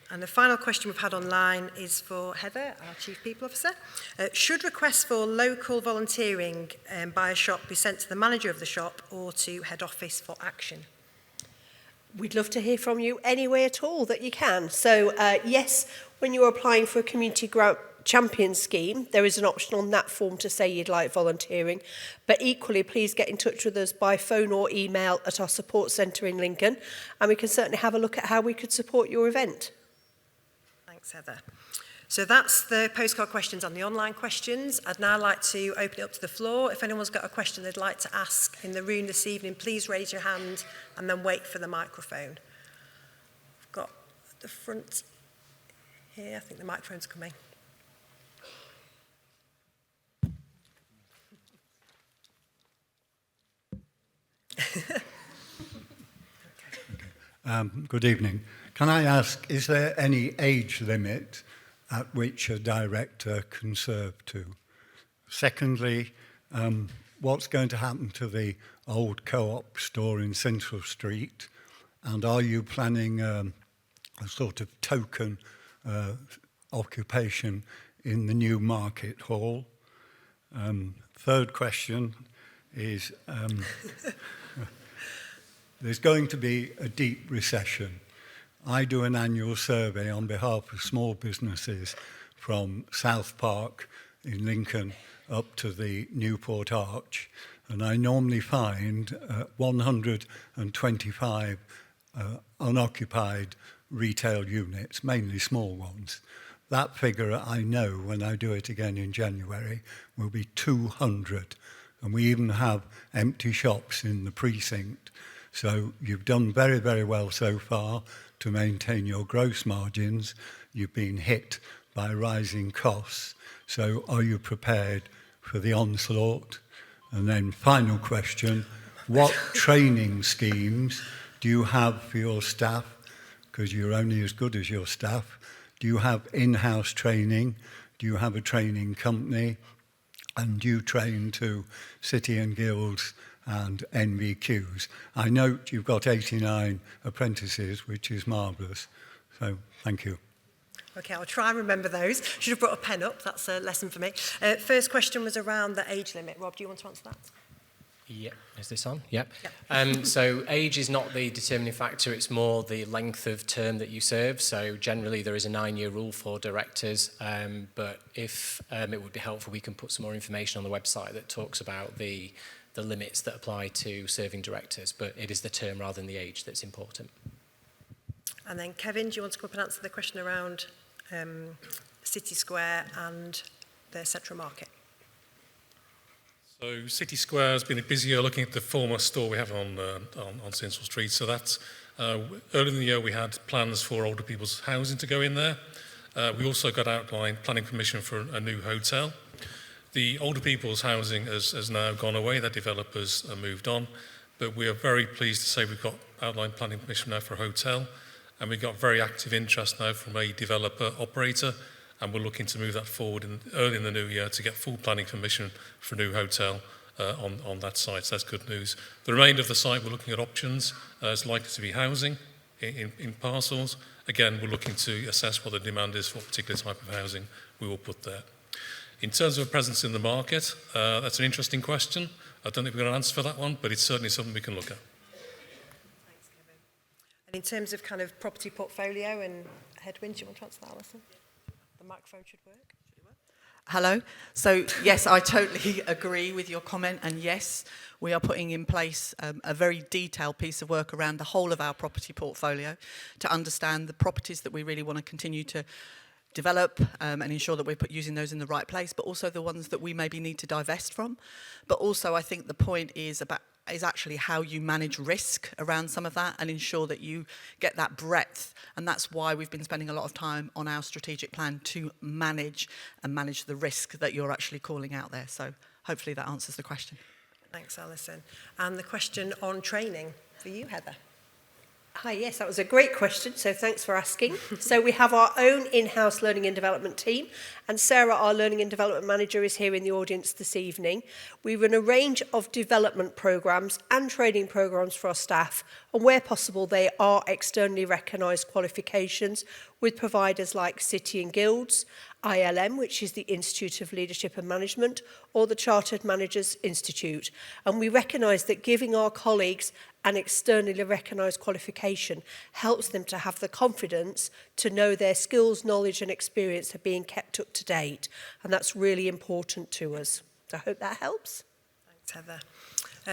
And the final question we've had online is for Heather, our Chief People Officer. Should requests for local volunteering by a shop be sent to the manager of the shop or to head office for action? We'd love to hear from you any way at all that you can. So yes, when you're applying for a community grant champion scheme, there is an option on that form to say you'd like volunteering, but equally please get in touch with us by phone or email at our support centre in Lincoln, and we can certainly have a look at how we could support your event. Thanks, Heather. So that's the postcard questions and the online questions. I'd now like to open it up to the floor. If anyone's got a question they'd like to ask in the room this evening, please raise your hand and then wait for the microphone. I've got at the front here, I think the microphone's coming. Good evening. Can I ask, is there any age limit at which a director can serve to? Secondly, what's going to happen to the old co-op store in Central Street? And are you planning a sort of token occupation in the new market hall? Third question is, there's going to be a deep recession. I do an annual survey on behalf of small businesses from South Park in Lincoln up to the Newport Arch, and I normally find 125 unoccupied retail units, mainly small ones. That figure, I know when I do it again in January, will be 200, and we even have empty shops in the precinct. So you've done very, very well so far to maintain your gross margins. You've been hit by rising costs. So are you prepared for the onslaught? And then final question, what training schemes do you have for your staff? Because you're only as good as your staff. Do you have in-house training? Do you have a training company? And do you train to City and Guilds and NVQs? I note you've got 89 apprentices, which is marvellous. So, thank you. Okay, I'll try and remember those. Should have brought a pen up, that's a lesson for me. First question was around the age limit. Rob, do you want to answer that? Yep. Is this on? Yep. So age is not the determining factor, it's more the length of term that you serve. So generally there is a 9-year rule for directors, but if it would be helpful, we can put some more information on the website that talks about the limits that apply to serving directors, but it is the term rather than the age that's important. And then Kevin, do you want to come up and answer the question around City Square and the Central Market? So City Square has been a busy year looking at the former store we have on Central Street. So that's early in the year we had plans for older people's housing to go in there. We also got outlined planning permission for a new hotel. The older people's housing has now gone away. The developers have moved on. But we are very pleased to say we've got outlined planning permission now for a hotel. And we've got very active interest now from a developer operator. And we're looking to move that forward early in the new year to get full planning permission for a new hotel on that site. So that's good news. The remainder of the site, we're looking at options. It's likely to be housing in parcels. Again, we're looking to assess what the demand is for a particular type of housing we will put there. In terms of a presence in the market, that's an interesting question. I don't think we're going to answer for that one, but it's certainly something we can look at. Thanks, Kevin. And in terms of kind of property portfolio and headwinds, do you want to answer that, Alison? The microphone should work. Hello. So yes, I totally agree with your comment, and yes, we are putting in place a very detailed piece of work around the whole of our property portfolio to understand the properties that we really want to continue to develop and ensure that we're using those in the right place, but also the ones that we maybe need to divest from. But also I think the point is actually how you manage risk around some of that and ensure that you get that breadth. And that's why we've been spending a lot of time on our strategic plan to manage the risk that you're actually calling out there. So hopefully that answers the question. Thanks, Alison. And the question on training for you, Heather. Hi, yes, that was a great question, so thanks for asking. So we have our own in-house learning and development team, and Sarah, our learning and development manager, is here in the audience this evening. We run a range of development programmes and training programmes for our staff, and where possible, they are externally recognised qualifications with providers like City and Guilds, ILM, which is the Institute of Leadership and Management, or the Chartered Managers Institute. And we recognise that giving our colleagues an externally recognised qualification helps them to have the confidence to know their skills, knowledge and experience are being kept up to date. And that's really important to us. So I hope that helps. Thanks, Heather.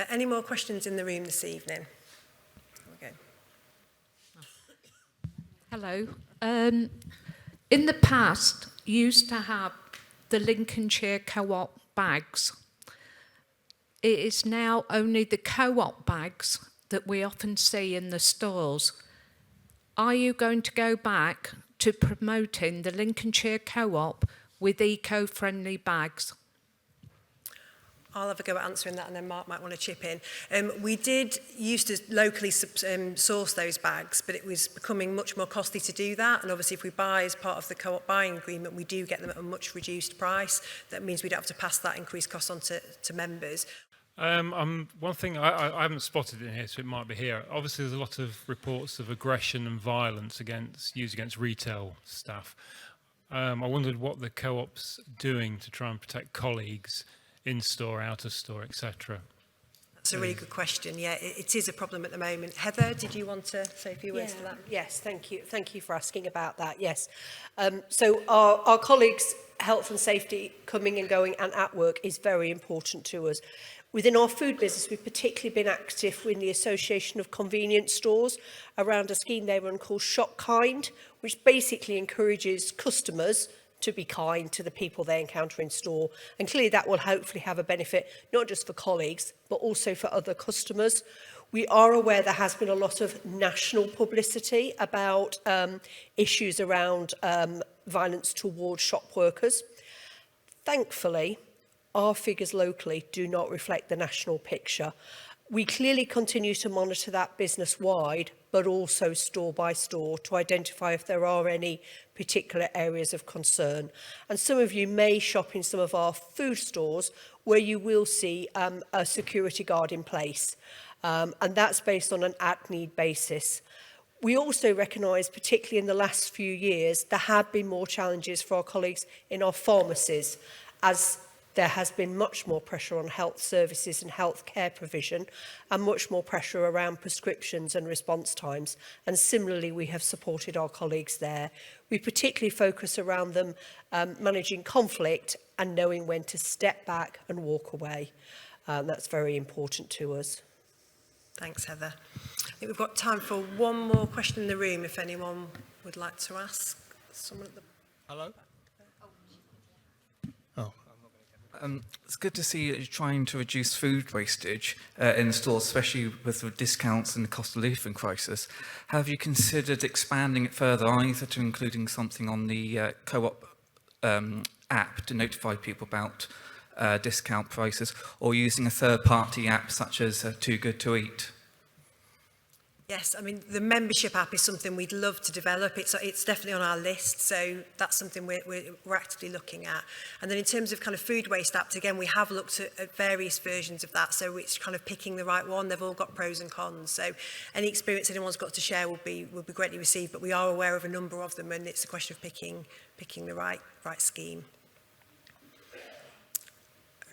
Any more questions in the room this evening? Okay. Hello. In the past, you used to have the Lincolnshire Co-op bags. It is now only the co-op bags that we often see in the stores. Are you going to go back to promoting the Lincolnshire Co-op with eco-friendly bags? I'll have a go at answering that, and then Mark might want to chip in. We did used to locally source those bags, but it was becoming much more costly to do that. And obviously, if we buy as part of the co-op buying agreement, we do get them at a much reduced price. That means we don't have to pass that increased cost on to members. One thing I haven't spotted in here, so it might be here. Obviously, there's a lot of reports of aggression and violence used against retail staff. I wondered what the co-op's doing to try and protect colleagues in-store, out-of-store, etc. That's a really good question. Yeah, it is a problem at the moment. Heather, did you want to say a few words to that? Yes, thank you. Thank you for asking about that. Yes. So our colleagues' health and safety coming and going and at work is very important to us. Within our food business, we've particularly been active with the Association of Convenience Stores around a scheme they run called Shop Kind, which basically encourages customers to be kind to the people they encounter in store. And clearly that will hopefully have a benefit, not just for colleagues, but also for other customers. We are aware there has been a lot of national publicity about issues around violence towards shop workers. Thankfully, our figures locally do not reflect the national picture. We clearly continue to monitor that business-wide, but also store by store to identify if there are any particular areas of concern. And some of you may shop in some of our food stores where you will see a security guard in place. And that's based on an at-need basis. We also recognise, particularly in the last few years, there have been more challenges for our colleagues in our pharmacies, as there has been much more pressure on health services and health care provision, and much more pressure around prescriptions and response times. And similarly, we have supported our colleagues there. We particularly focus around them managing conflict and knowing when to step back and walk away. That's very important to us. Thanks, Heather. I think we've got time for one more question in the room, if anyone would like to ask. Someone at the... Hello? It's good to see you trying to reduce food wastage in the stores, especially with the discounts and the cost of living crisis. Have you considered expanding it further, either to including something on the co-op app to notify people about discount prices, or using a third-party app such as Too Good to Eat? Yes, I mean, the membership app is something we'd love to develop. It's definitely on our list, so that's something we're actively looking at. And then in terms of kind of food waste apps, again, we have looked at various versions of that, so it's kind of picking the right one. They've all got pros and cons, so any experience anyone's got to share will be greatly received, but we are aware of a number of them, and it's a question of picking the right scheme.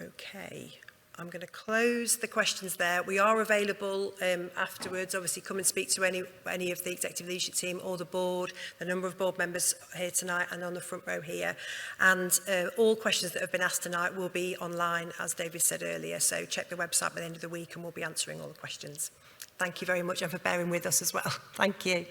Okay. I'm going to close the questions there. We are available afterwards. Obviously, come and speak to any of the executive leadership team or the board, the number of board members here tonight and on the front row here. And all questions that have been asked tonight will be online, as David said earlier. So check the website by the end of the week and we'll be answering all the questions. Thank you very much and for bearing with us as well. Thank you.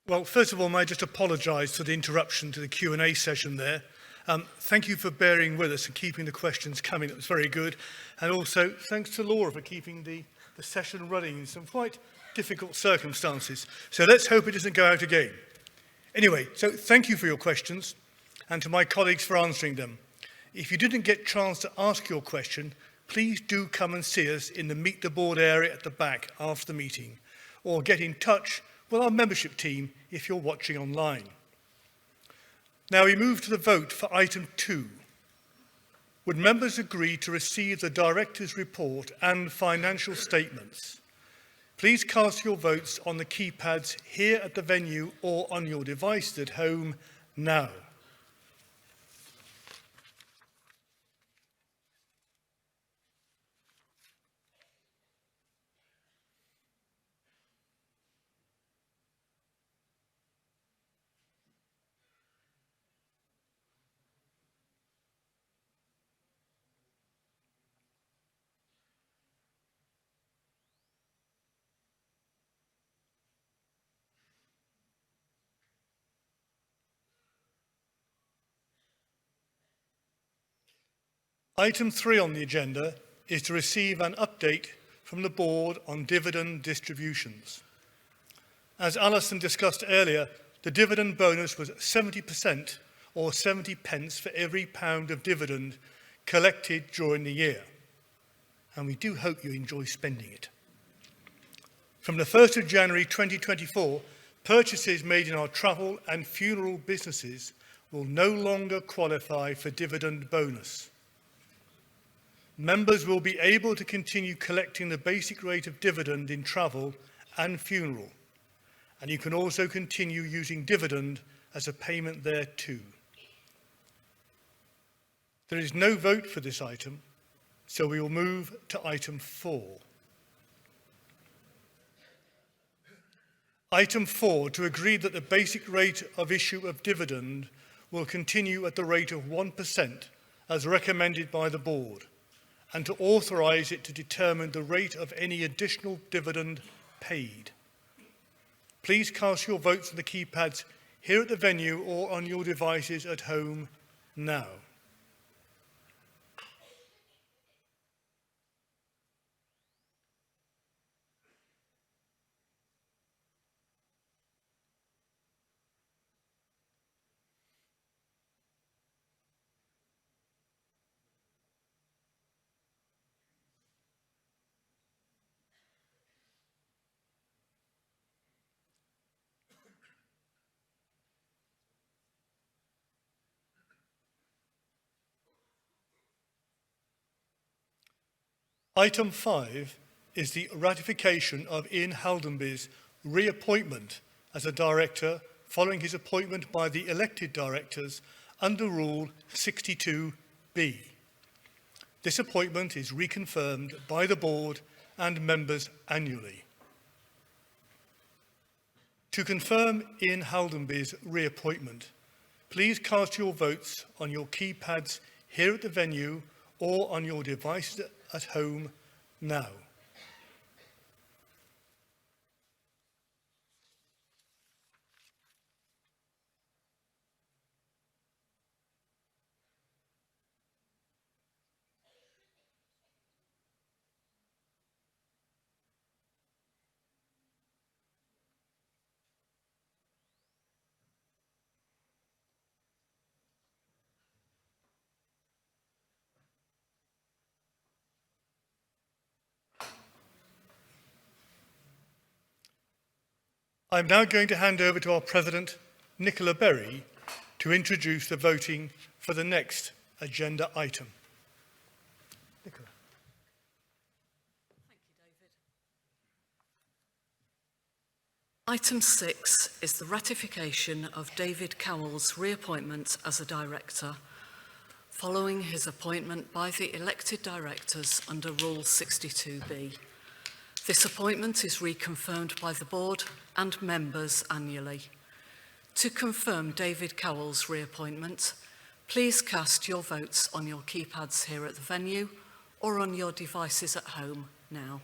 Well, first of all, may I just apologise for the interruption to the Q&A session there. Thank you for bearing with us and keeping the questions coming. That was very good. And also, thanks to Laura for keeping the session running in some quite difficult circumstances. So let's hope it doesn't go out again. Anyway, so thank you for your questions and to my colleagues for answering them. If you didn't get a chance to ask your question, please do come and see us in the Meet the Board area at the back after the meeting, or get in touch with our membership team if you're watching online. Now we move to the vote for item 2. Would members agree to receive the director's report and financial statements? Please cast your votes on the keypads here at the venue or on your devices at home now. Item 3 on the agenda is to receive an update from the board on dividend distributions. As Alison discussed earlier, the dividend bonus was 70% or 70 pence for every pound of dividend collected during the year. And we do hope you enjoy spending it. From the 1st of January 2024, purchases made in our travel and funeral businesses will no longer qualify for dividend bonus. Members will be able to continue collecting the basic rate of dividend in travel and funeral, and you can also continue using dividend as a payment thereto. There is no vote for this item, so we will move to item 4. Item 4, to agree that the basic rate of issue of dividend will continue at the rate of 1% as recommended by the board, and to authorise it to determine the rate of any additional dividend paid. Please cast your votes on the keypads here at the venue or on your devices at home now. Item 5 is the ratification of Ian Haldenby's reappointment as a director following his appointment by the elected directors under Rule 62B. This appointment is reconfirmed by the board and members annually. To confirm Ian Haldenby's reappointment, please cast your votes on your keypads here at the venue or on your devices at home now. I'm now going to hand over to our President, Nicola Berry, to introduce the voting for the next agenda item. Nicola. Item 6 is the ratification of David Cowell's reappointment as a director, following his appointment by the elected directors under Rule 62B. This appointment is reconfirmed by the board and members annually. To confirm David Cowell's reappointment, please cast your votes on your keypads here at the venue or on your devices at home now.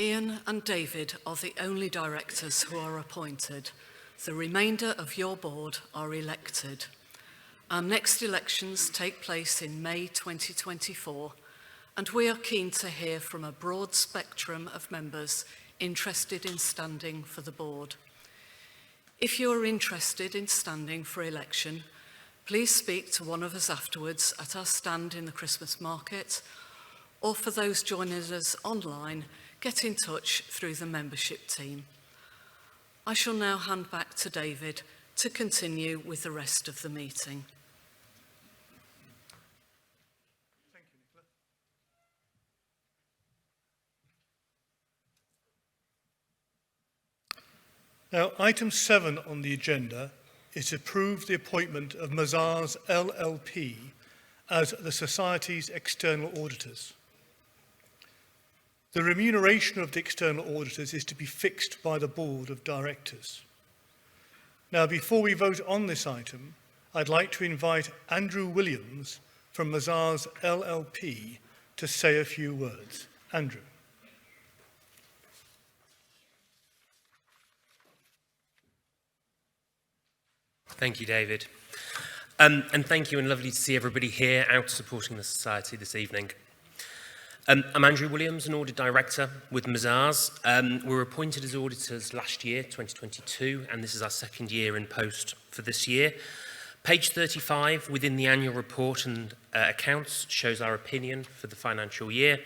Ian and David are the only directors who are appointed. The remainder of your board are elected. Our next elections take place in May 2024, and we are keen to hear from a broad spectrum of members interested in standing for the board. If you are interested in standing for election, please speak to one of us afterwards at our stand in the Christmas market, or for those joining us online, get in touch through the membership team. I shall now hand back to David to continue with the rest of the meeting. Thank you, Nicola. Now, item 7 on the agenda is to approve the appointment of Mazars LLP as the Society's external auditors. The remuneration of the external auditors is to be fixed by the Board of Directors. Now, before we vote on this item, I'd like to invite Andrew Williams from Mazars LLP to say a few words. Andrew. Thank you, David. And thank you, and lovely to see everybody here out supporting the Society this evening. I'm Andrew Williams, an Audit Director with Mazars. We were appointed as auditors last year, 2022, and this is our second year in post for this year. Page 35 within the annual report and accounts shows our opinion for the financial year.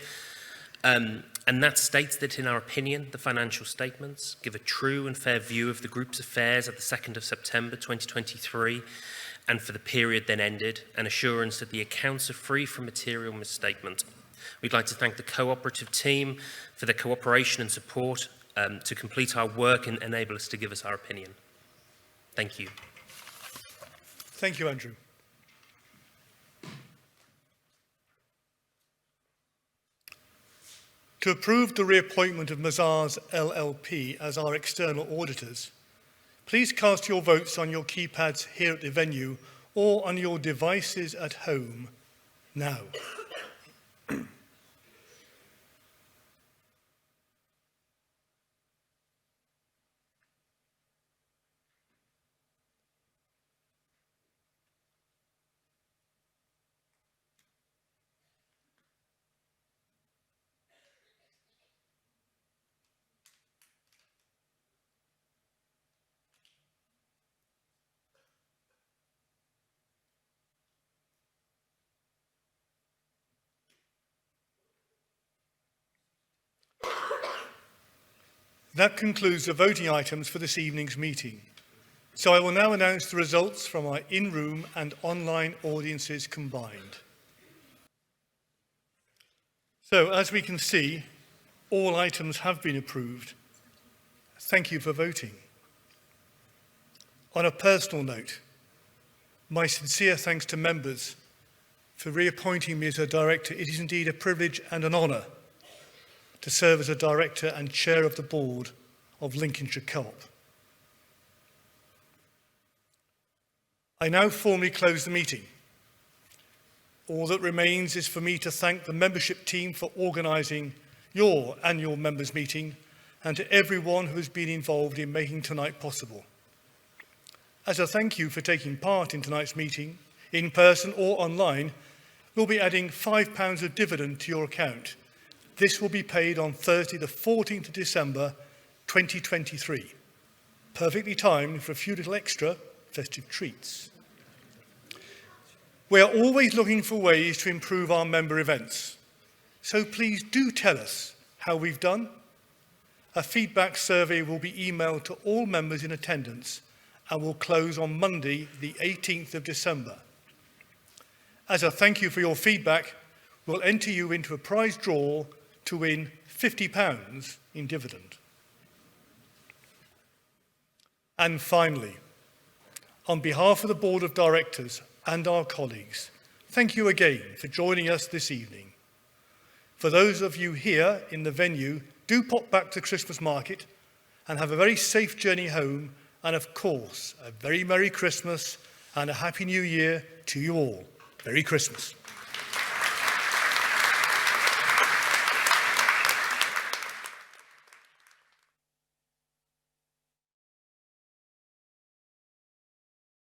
And that states that, in our opinion, the financial statements give a true and fair view of the group's affairs at the 2nd of September 2023 and for the period then ended, an assurance that the accounts are free from material misstatement. We'd like to thank the cooperative team for their cooperation and support to complete our work and enable us to give us our opinion. Thank you. Thank you, Andrew. To approve the reappointment of Mazars LLP as our external auditors, please cast your votes on your keypads here at the venue or on your devices at home now. That concludes the voting items for this evening's meeting. So I will now announce the results from our in-room and online audiences combined. So, as we can see, all items have been approved. Thank you for voting. On a personal note, my sincere thanks to members for reappointing me as a director. It is indeed a privilege and an honour to serve as a director and chair of the board of Lincolnshire Co-op. I now formally close the meeting. All that remains is for me to thank the membership team for organising your annual members' meeting, and to everyone who has been involved in making tonight possible. As a thank you for taking part in tonight's meeting, in person or online, we'll be adding £5 of dividend to your account. This will be paid on Thursday the 14th of December 2023. Perfectly timed for a few little extra festive treats. We are always looking for ways to improve our member events, so please do tell us how we've done. A feedback survey will be emailed to all members in attendance and will close on Monday, the 18th of December. As a thank you for your feedback, we'll enter you into a prize draw to win £50 in dividend. And finally, on behalf of the Board of Directors and our colleagues, thank you again for joining us this evening. For those of you here in the venue, do pop back to Christmas Market and have a very safe journey home, and of course, a very Merry Christmas and a Happy New Year to you all. Merry Christmas.